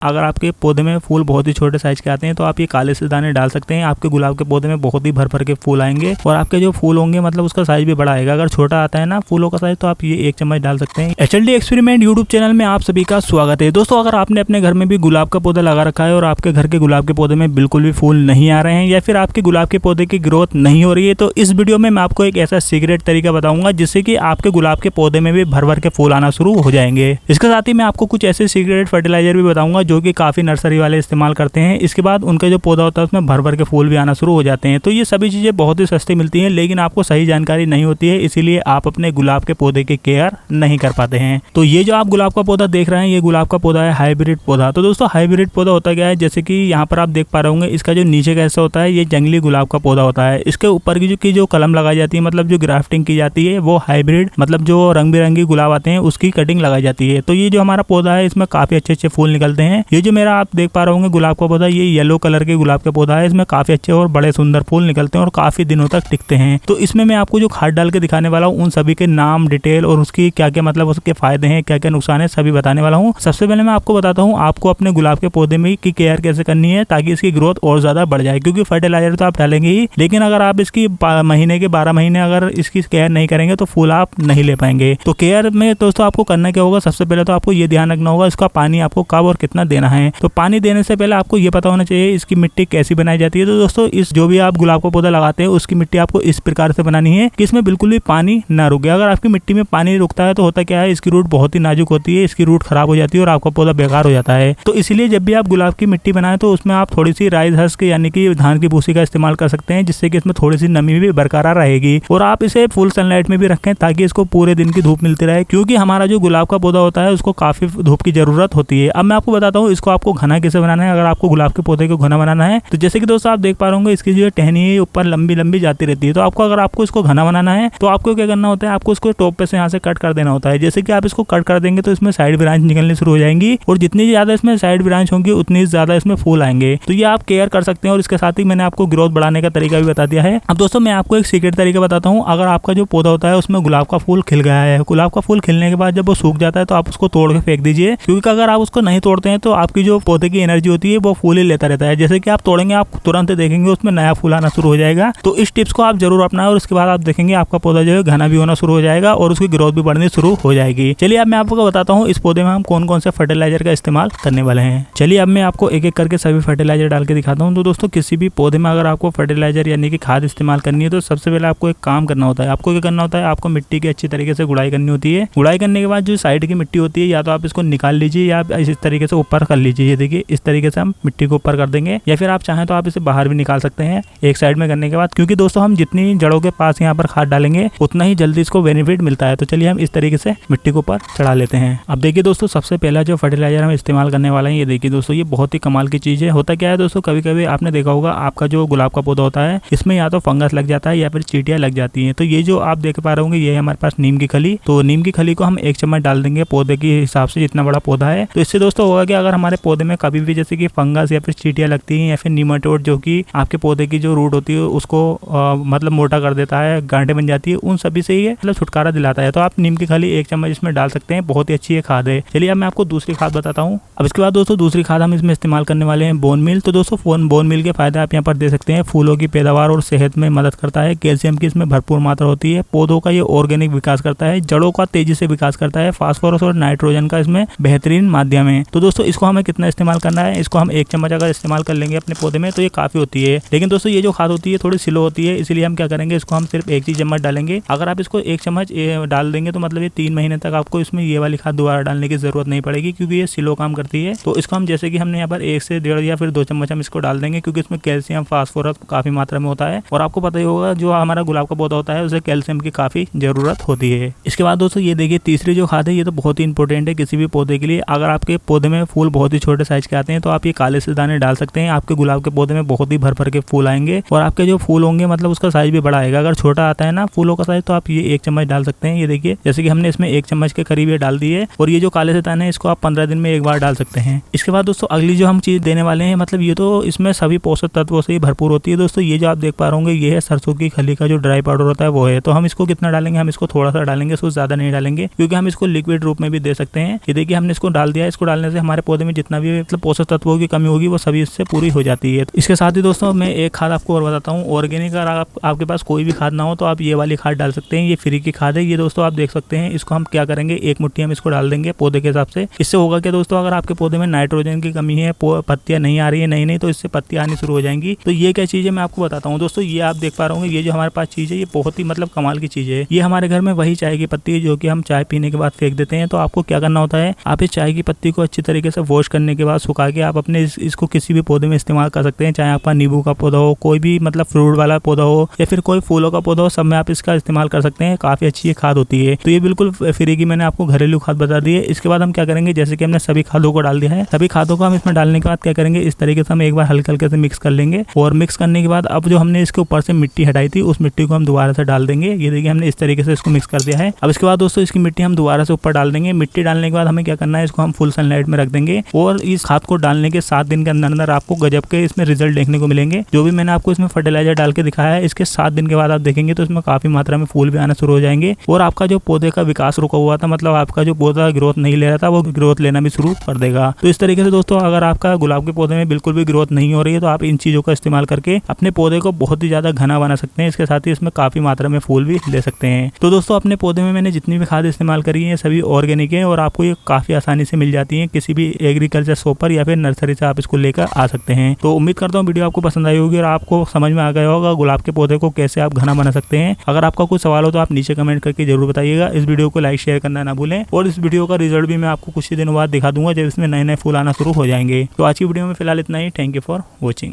अगर आपके पौधे में फूल बहुत ही छोटे साइज के आते हैं तो आप ये काले से दाने डाल सकते हैं। आपके गुलाब के पौधे में बहुत ही भर भर के फूल आएंगे और आपके जो फूल होंगे मतलब उसका साइज भी बड़ा आएगा। अगर छोटा आता है ना फूलों का साइज तो आप ये 1 चम्मच डाल सकते हैं। HLD एक्सपेरिमेंट यूट्यूब चैनल में आप सभी का स्वागत है। दोस्तों, अगर आपने अपने घर में भी गुलाब का पौधा लगा रखा है और आपके घर के गुलाब के पौधे में बिल्कुल भी फूल नहीं आ रहे हैं या फिर आपके गुलाब के पौधे की ग्रोथ नहीं हो रही है, तो इस वीडियो में मैं आपको एक ऐसा सीक्रेट तरीका बताऊंगा जिससे कि आपके गुलाब के पौधे में भी भर भर के फूल आना शुरू हो जाएंगे। इसके साथ ही मैं आपको कुछ ऐसे सीक्रेट फर्टिलाइजर भी बताऊंगा जो कि काफी नर्सरी वाले इस्तेमाल करते हैं। इसके बाद उनका जो पौधा होता है उसमें भर भर के फूल भी आना शुरू हो जाते हैं। तो ये सभी चीजें बहुत ही सस्ती मिलती हैं, लेकिन आपको सही जानकारी नहीं होती है, इसीलिए आप अपने गुलाब के पौधे की केयर नहीं कर पाते हैं। तो ये जो आप गुलाब का पौधा देख रहे हैं, ये गुलाब का पौधा है हाइब्रिड पौधा। तो दोस्तों, हाइब्रिड पौधा होता क्या है, जैसे कि यहाँ पर आप देख पा रहे होंगे, इसका जो नीचे का हिस्सा होता है ये जंगली गुलाब का पौधा होता है। इसके ऊपर की जो कलम लगाई जाती है, मतलब जो ग्राफ्टिंग की जाती है, वो हाइब्रिड मतलब जो रंग बिरंगी गुलाब आते हैं उसकी कटिंग लगाई जाती है। तो ये जो हमारा पौधा है इसमें काफी अच्छे अच्छे फूल निकलते हैं। ये जो मेरा आप देख पा रहे होंगे गुलाब का पौधा, ये येलो कलर के गुलाब का पौधा है। इसमें काफी अच्छे और बड़े सुंदर फूल निकलते हैं और काफी दिनों तक टिकते हैं। तो इसमें मैं आपको जो खाद डाल के दिखाने वाला हूँ उन सभी के नाम, डिटेल और उसकी क्या क्या मतलब उसके फायदे हैं, क्या क्या नुकसान है, सभी बताने वाला हूँ। सबसे पहले मैं आपको बताता हूँ आपको अपने गुलाब के पौधे में की केयर कैसे करनी है ताकि इसकी ग्रोथ और ज्यादा बढ़ जाए। क्योंकि फर्टिलाइजर तो आप डालेंगे ही, लेकिन अगर आप इसकी महीने के 12 महीने अगर इसकी केयर नहीं करेंगे तो फूल आप नहीं ले पाएंगे। तो केयर में दोस्तों आपको करना क्या होगा, सबसे पहले तो आपको ये ध्यान रखना होगा इसका पानी आपको कब और कितना देना है। तो पानी देने से पहले आपको ये पता होना चाहिए इसकी मिट्टी कैसी बनाई जाती है। तो दोस्तों, इस जो भी आप गुलाब का पौधा लगाते हैं उसकी मिट्टी आपको इस प्रकार से बनानी है कि इसमें बिल्कुल भी पानी ना रुके। अगर आपकी मिट्टी में पानी रुकता है तो होता क्या है, इसकी रूट बहुत ही नाजुक होती है, इसकी रूट खराब हो जाती है और आपका पौधा बेकार हो जाता है। तो इसलिए जब भी आप गुलाब की मिट्टी बनाएं तो उसमें आप थोड़ी सी राइस हस्क यानी कि धान की भूसी का इस्तेमाल कर सकते हैं, जिससे कि इसमें थोड़ी सी नमी भी बरकरार रहेगी। और आप इसे फुल सनलाइट में भी रखें ताकि इसको पूरे दिन की धूप मिलती रहे, क्योंकि हमारा जो गुलाब का पौधा होता है उसको काफी धूप की जरूरत होती है। अब मैं आपको बताता हूँ इसको आपको घना कैसे बनाना है। अगर आपको गुलाब के पौधे को घना बनाना है तो जैसे कि दोस्तों आप देख पा रहे होंगे इसकी जो टहनी है ऊपर लंबी लंबी जाती रहती है। तो अगर आपको इसको घना बनाना है तो आपको क्या करना होता है, आपको इसको टॉप पे से यहाँ से कट कर देना होता है। जैसे कि आप इसको कट कर देंगे तो इसमें साइड ब्रांच निकलनी शुरू हो जाएंगी और जितनी ज्यादा इसमें साइड ब्रांच होंगी उतनी ज्यादा इसमें फूल आएंगे। तो ये आप केयर कर सकते हैं और इसके साथ ही मैंने आपको ग्रोथ बढ़ाने का तरीका भी बता दिया है। अब दोस्तों, मैं आपको एक सीक्रेट तरीका बताता हूँ। अगर आपका जो पौधा होता है उसमें गुलाब का फूल खिल गया है, गुलाब का फूल खिलने के बाद जब वो सूख जाता है तो आप उसको तोड़ के फेंक दीजिए, क्योंकि अगर आप उसको नहीं तोड़ते हैं तो आपकी जो पौधे की एनर्जी होती है वो फूल ही लेता रहता है। जैसे कि आप तोड़ेंगे आप तुरंत देखेंगे उसमें नया फूल आना शुरू हो जाएगा। तो इस टिप्स को आप जरूर अपनाएं और उसके बाद आप देखेंगे आपका पौधा जो है घना भी होना शुरू हो जाएगा और उसकी ग्रोथ भी बढ़नी शुरू हो जाएगी। चलिए अब मैं आपको बताता हूँ इस पौधे में हम कौन कौन से फर्टिलाइजर का इस्तेमाल करने वाले हैं। चलिए अब मैं आपको एक एक करके सभी फर्टिलाइजर डाल के दिखाता हूँ। तो दोस्तों, किसी भी पौधे में अगर आपको फर्टिलाइजर यानी कि खाद इस्तेमाल करनी है तो सबसे पहले आपको एक काम करना होता है। आपको क्या करना होता है, आपको मिट्टी की अच्छी तरीके से गुड़ाई करनी होती है। गुड़ाई करने के बाद जो साइड की मिट्टी होती है या तो आप इसको निकाल लीजिए या इस तरीके से ऊपर कर लीजिए। ये देखिए इस तरीके से हम मिट्टी को ऊपर कर देंगे, या फिर आप चाहें तो आप इसे बाहर भी निकाल सकते हैं एक साइड में करने के बाद, क्योंकि दोस्तों हम जितनी जड़ों के पास यहाँ पर खाद डालेंगे उतना ही जल्दी इसको बेनिफिट मिलता है। तो चलिए हम इस तरीके से मिट्टी को ऊपर चढ़ा लेते हैं। अब देखिए दोस्तों, सबसे पहला जो फर्टिलाइजर हम इस्तेमाल करने वाले हैं, ये देखिए दोस्तों, ये बहुत ही कमाल की चीज है। होता क्या है दोस्तों, कभी कभी आपने देखा होगा आपका जो गुलाब का पौधा होता है इसमें या तो फंगस लग जाता है या फिर चींटियां लग जाती हैं। तो ये जो आप देख पा रहे होंगे ये है हमारे पास नीम की खली। तो नीम की खली को हम 1 चम्मच डाल देंगे पौधे के हिसाब से, जितना बड़ा पौधा है। तो इससे दोस्तों होगा कि अगर हमारे पौधे में कभी भी जैसे कि फंगस या फिर चींटियां लगती हैं या फिर निमाटोड जो कि आपके पौधे की जो रूट होती है उसको मतलब मोटा कर देता है, गांठें बन जाती है, उन सभी से ये मतलब छुटकारा दिलाता है। तो आप नीम की खली 1 चम्मच इसमें डाल सकते हैं, बहुत ही अच्छी ये खाद है। चलिए अब मैं आपको दूसरी खाद बताता हूँ। अब इसके बाद दोस्तों दूसरी खाद हम इसमें इस्तेमाल करने वाले हैं बोन मील। तो दोस्तों बोन मील के फायदे आप यहाँ पर दे सकते हैं। फूलों की पैदावार और सेहत में मदद करता है, कैल्शियम की इसमें भरपूर मात्रा होती है, पौधों का ये ऑर्गेनिक विकास करता है, जड़ों का तेजी से विकास करता है, फास्फोरस और नाइट्रोजन का इसमें बेहतरीन माध्यम है। तो दोस्तों इसको हमें कितना इस्तेमाल करना है, इसको हम 1 चम्मच अगर इस्तेमाल कर लेंगे अपने पौधे में तो ये काफी होती है। लेकिन दोस्तों ये जो खाद होती है थोड़ी स्लो होती है, इसलिए हम क्या करेंगे, इसको हम सिर्फ 1 चम्मच डालेंगे। अगर आप इसको 1 चम्मच डाल देंगे तो मतलब ये 3 महीने तक आपको इसमें ये वाली खाद दोबारा डालने की जरूरत नहीं पड़ेगी, क्योंकि ये स्लो काम करती है। तो इसको हम जैसे कि हमने यहाँ पर 1 से 1.5 या फिर 2 चम्मच हम इसको डाल देंगे, क्योंकि इसमें कैल्शियम फास्फोरस काफी मात्रा में होता है और आपको पता ही होगा जो हमारा गुलाब का पौधा होता है उसे कैल्शियम की काफी जरूरत होती है। इसके बाद दोस्तों ये देखिए तीसरी जो खाद है ये तो बहुत ही इंपॉर्टेंट है किसी भी पौधे के लिए। अगर आपके पौधे में फूल बहुत ही छोटे साइज के आते हैं तो आप ये काले से दाने डाल सकते हैं। आपके गुलाब के पौधे में बहुत ही भर भर के फूल आएंगे और आपके जो फूल होंगे मतलब उसका साइज भी बड़ा आएगा। अगर छोटा आता है ना फूलों का साइज तो आप ये 1 चम्मच डाल सकते हैं। ये देखिए जैसे कि हमने इसमें 1 चम्मच के करीब ये डाल दिए और ये जो काले से दाने हैं इसको आप 15 दिन में एक बार डाल सकते हैं। इसके बाद दोस्तों अगली जो हम चीज देने वाले हैं मतलब ये तो इसमें सभी पोषक तत्वों से भरपूर होती है। दोस्तों ये जो आप देख पा रहे होंगे ये है सरसों की खली का जो ड्राई पाउडर होता है वो है। तो हम इसको कितना डालेंगे, हम इसको थोड़ा सा डालेंगे, इसको ज्यादा नहीं डालेंगे, क्योंकि हम इसको लिक्विड रूप में भी दे सकते हैं। ये देखिए हमने इसको डाल दिया, इसको डालने से हमारे पौधे में जितना भी मतलब पोषक तत्वों की कमी होगी वो सभी इससे पूरी हो जाती है। इसके साथ ही दोस्तों मैं एक खाद आपको और बताता हूँ। ऑर्गेनिक अगर आपके पास कोई भी खाद ना हो तो आप ये वाली खाद डाल सकते हैं। ये फ्री की खाद है। ये दोस्तों आप देख सकते हैं। इसको हम क्या करेंगे, एक मुट्ठी हम इसको डाल देंगे पौधे के हिसाब से। इससे होगा क्या दोस्तों, अगर आपके पौधे में नाइट्रोजन की कमी है, पत्तियां नहीं आ रही है नई तो इससे पत्तियां आनी शुरू हो जाएंगी। तो ये क्या चीज़ है मैं आपको बताता हूँ दोस्तों। ये आप देख पा रहे होंगे, ये जो हमारे पास चीज़ है ये बहुत ही मतलब कमाल की चीज़ है। ये हमारे घर में वही चाय की पत्ती है जो कि हम चाय पीने के बाद फेंक देते हैं। तो आपको क्या करना होता है, आप इस चाय की पत्ती को अच्छी तरीके से वॉश करने के बाद सुखा के आप अपने इसको किसी भी पौधे में इस्तेमाल कर सकते हैं। चाहे आपका नींबू का पौधा हो, कोई भी मतलब फ्रूट वाला पौधा हो या फिर कोई फूलों का पौधा हो, सब में आप इसका इस्तेमाल कर सकते हैं। काफी अच्छी ये खाद होती है। तो ये बिल्कुल फ्री की मैंने आपको घरेलू खाद बता दी है। इसके बाद हम क्या करेंगे, जैसे कि हमने सभी खादों को डाल दिया है, सभी खादों को हम इसमें डालने के बाद क्या करेंगे, इस तरीके से हम एक बार हल्के हल्के से मिक्स कर लेंगे। और मिक्स करने के बाद अब जो हमने इसके ऊपर से मिट्टी हटाई थी उस मिट्टी को हम दोबारा से डाल देंगे। ये देखिए हमने इस तरीके से इसको मिक्स कर दिया है। अब इसके बाद दोस्तों इसकी मिट्टी हम दोबारा से ऊपर डाल देंगे। मिट्टी डालने के बाद हमें क्या करना है, इसको हम फुल सनलाइट में रख देंगे। और इस खाद को डालने के 7 दिन के अंदर अंदर आपको गजब के इसमें रिजल्ट देखने को मिलेंगे। जो भी मैंने आपको इसमें फर्टिलाइजर डाल के दिखाया है, इसके 7 दिन के बाद आप देखेंगे तो इसमें काफी मात्रा में फूल भी आना शुरू हो जाएंगे। और आपका जो पौधे का विकास रुका हुआ था, मतलब आपका जो पौधा ग्रोथ नहीं ले रहा था, वो ग्रोथ लेना भी शुरू कर देगा। तो इस तरीके से दोस्तों अगर आपका गुलाब के पौधे में बिल्कुल भी ग्रोथ नहीं हो रही है तो आप इन चीजों का इस्तेमाल करके अपने पौधे को बहुत ही ज्यादा घना बना सकते हैं। इसके साथ ही इसमें काफी मात्रा में फूल भी ले सकते हैं। तो दोस्तों अपने पौधे में मैंने जितनी भी खाद इस्तेमाल करी है सभी ऑर्गेनिक है और आपको ये काफी आसानी से मिल जाती है। किसी भी एग्रीकल्चर शॉप पर या फिर नर्सरी से आप इसको लेकर आ सकते हैं। तो उम्मीद करता हूँ वीडियो आपको पसंद आई होगी और आपको समझ में आ गया होगा गुलाब के पौधे को कैसे आप घना बना सकते हैं। अगर आपका कोई सवाल हो तो आप नीचे कमेंट करके जरूर बताइएगा। इस वीडियो को लाइक शेयर करना ना भूलें। और इस वीडियो का रिजल्ट भी मैं आपको कुछ ही दिनों बाद दिखा दूंगा जब इसमें नए नए फूल आना शुरू हो जाएंगे। तो आज की वीडियो में फिलहाल इतना ही। Thank you for watching.